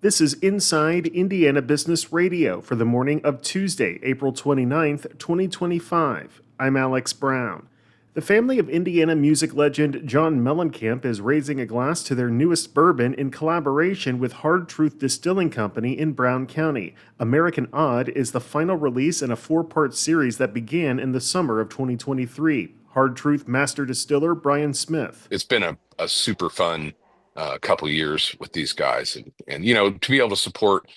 This is Inside Indiana Business Radio for the morning of Tuesday, April 29th, 2025. I'm Alex Brown. The family of Indiana music legend John Mellencamp is raising a glass to their newest bourbon in collaboration with Hard Truth Distilling Company in Brown County. American Odd is the final release in a four-part series that began in the summer of 2023. Hard Truth Master Distiller Brian Smith. It's been a super fun couple years with these guys, and to be able to support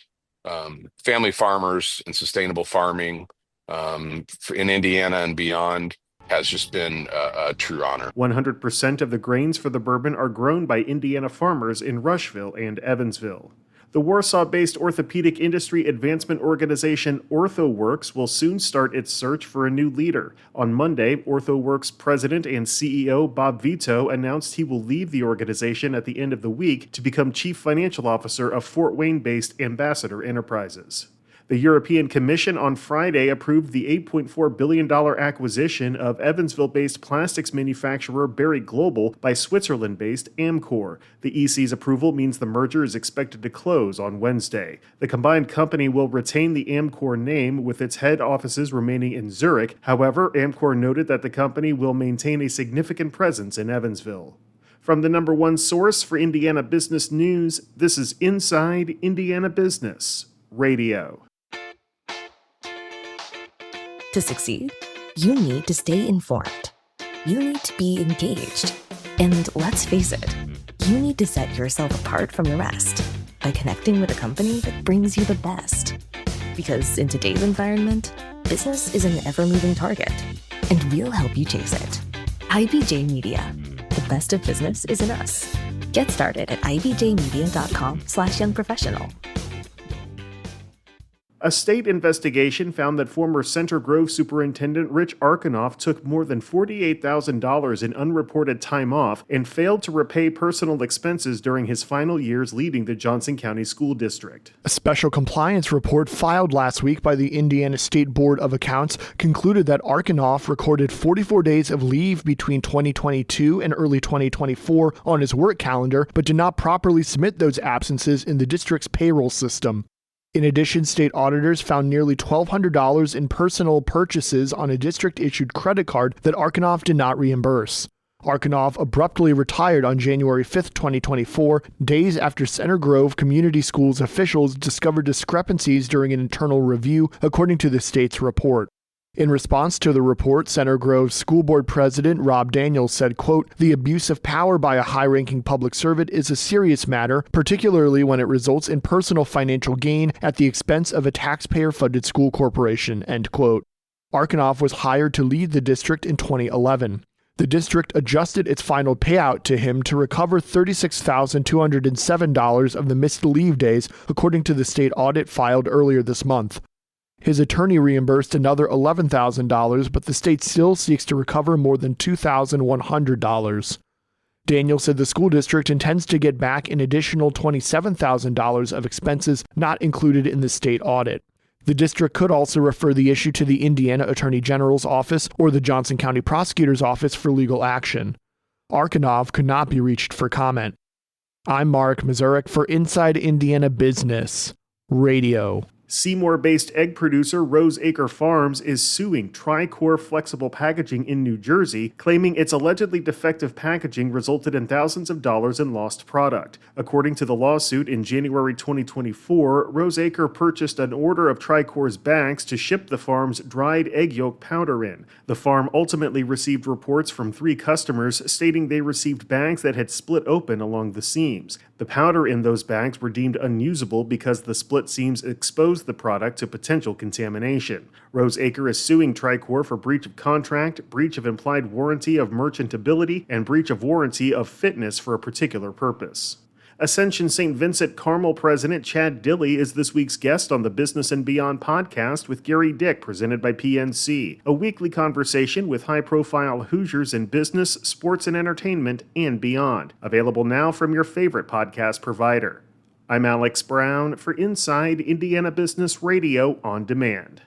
family farmers and sustainable farming in Indiana and beyond has just been a true honor. 100% of the grains for the bourbon are grown by Indiana farmers in Rushville and Evansville. The Warsaw-based orthopedic industry advancement organization OrthoWorx will soon start its search for a new leader. On Monday, OrthoWorx president and CEO Bob Vito announced he will leave the organization at the end of the week to become chief financial officer of Fort Wayne-based Ambassador Enterprises. The European Commission on Friday approved the $8.4 billion acquisition of Evansville-based plastics manufacturer Berry Global by Switzerland-based Amcor. The EC's approval means the merger is expected to close on Wednesday. The combined company will retain the Amcor name, with its head offices remaining in Zurich. However, Amcor noted that the company will maintain a significant presence in Evansville. From the number one source for Indiana business news, this is Inside Indiana Business Radio. To succeed, you need to stay informed. You need to be engaged. And let's face it, you need to set yourself apart from the rest by connecting with a company that brings you the best. Because in today's environment, business is an ever-moving target, and we'll help you chase it. IBJ Media. The best of business is in us. Get started at ibjmedia.com/youngprofessional. A state investigation found that former Center Grove Superintendent Rich Arkanoff took more than $48,000 in unreported time off and failed to repay personal expenses during his final years leading the Johnson County School District. A special compliance report filed last week by the Indiana State Board of Accounts concluded that Arkanoff recorded 44 days of leave between 2022 and early 2024 on his work calendar, but did not properly submit those absences in the district's payroll system. In addition, state auditors found nearly $1,200 in personal purchases on a district-issued credit card that Arkanoff did not reimburse. Arkanoff abruptly retired on January 5, 2024, days after Center Grove Community Schools officials discovered discrepancies during an internal review, according to the state's report. In response to the report, Center Grove School Board President Rob Daniels said, quote, "The abuse of power by a high-ranking public servant is a serious matter, particularly when it results in personal financial gain at the expense of a taxpayer-funded school corporation," end quote. Arkanoff was hired to lead the district in 2011. The district adjusted its final payout to him to recover $36,207 of the missed leave days, according to the state audit filed earlier this month. His attorney reimbursed another $11,000, but the state still seeks to recover more than $2,100. Daniel said the school district intends to get back an additional $27,000 of expenses not included in the state audit. The district could also refer the issue to the Indiana Attorney General's office or the Johnson County Prosecutor's office for legal action. Arkanoff could not be reached for comment. I'm Mark Mazurek for Inside Indiana Business Radio. Seymour-based egg producer Rose Acre Farms is suing Tricor Flexible Packaging in New Jersey, claiming its allegedly defective packaging resulted in thousands of dollars in lost product. According to the lawsuit, in January 2024, Rose Acre purchased an order of Tricor's bags to ship the farm's dried egg yolk powder in. The farm ultimately received reports from 3 customers stating they received bags that had split open along the seams. The powder in those bags were deemed unusable because the split seams exposed the product to potential contamination. Rose Acre is suing Tricor for breach of contract, breach of implied warranty of merchantability, and breach of warranty of fitness for a particular purpose. Ascension St. Vincent Carmel President Chad Dilley is this week's guest on the Business and Beyond podcast with Gary Dick, presented by PNC, a weekly conversation with high-profile Hoosiers in business, sports and entertainment, and beyond. Available now from your favorite podcast provider. I'm Alex Brown for Inside Indiana Business Radio on Demand.